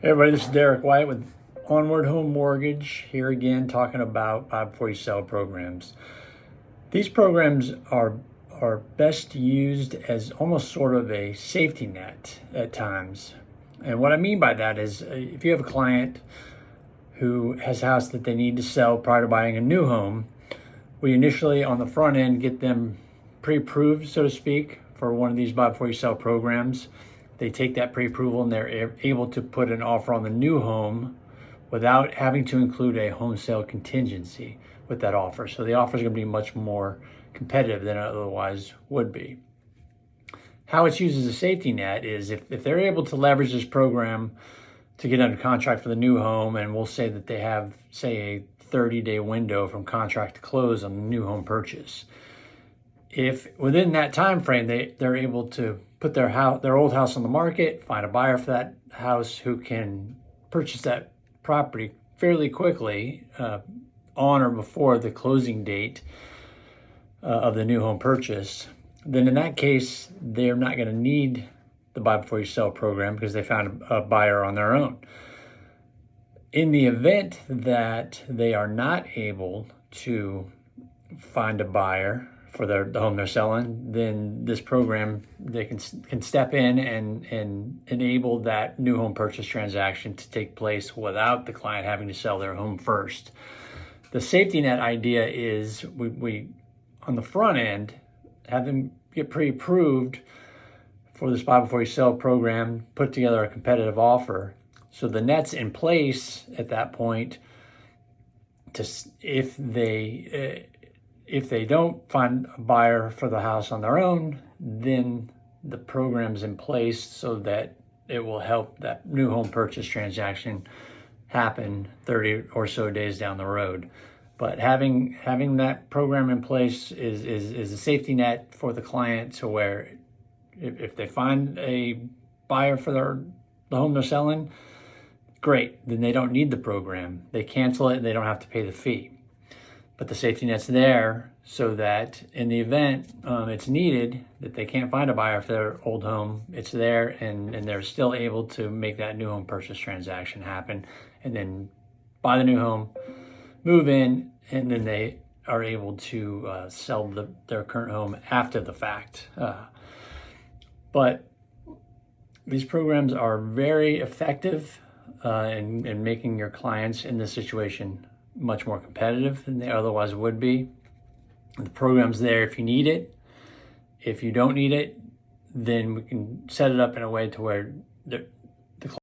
Hey everybody, this is Derek White with Onward Home Mortgage, here again talking about buy before you sell programs. These programs are best used as almost sort of a safety net at times. And what I mean by that is if you have a client who has a house that they need to sell prior to buying a new home, we initially on the front end get them pre-approved, so to speak, for one of these buy before you sell programs. They take that pre-approval and they're able to put an offer on the new home without having to include a home sale contingency with that offer. So the offer is going to be much more competitive than it otherwise would be. How it's used as a safety net is if they're able to leverage this program to get under contract for the new home, and we'll say that they have, say, a 30-day window from contract to close on the new home purchase. If within that time frame they're able to put their old house on the market, find a buyer for that house who can purchase that property fairly quickly on or before the closing date of the new home purchase, then in that case they're not going to need the buy before you sell program because they found a buyer on their own. In the event that they are not able to find a buyer for the home they're selling, then this program, they can step in and enable that new home purchase transaction to take place without the client having to sell their home first. The safety net idea is we on the front end have them get pre-approved for this buy before you sell program, put together a competitive offer. So the net's in place at that point to if they don't find a buyer for the house on their own, then the program's in place so that it will help that new home purchase transaction happen 30 or so days down the road. But having that program in place is a safety net for the client, to where if they find a buyer for the home they're selling, great, then they don't need the program. They cancel it and they don't have to pay the fee. But the safety net's there so that in the event it's needed, that they can't find a buyer for their old home, it's there and they're still able to make that new home purchase transaction happen and then buy the new home, move in, and then they are able to sell their current home after the fact. But these programs are very effective in making your clients in this situation much more competitive than they otherwise would be. The program's there if you need it. If you don't need it, then we can set it up in a way to where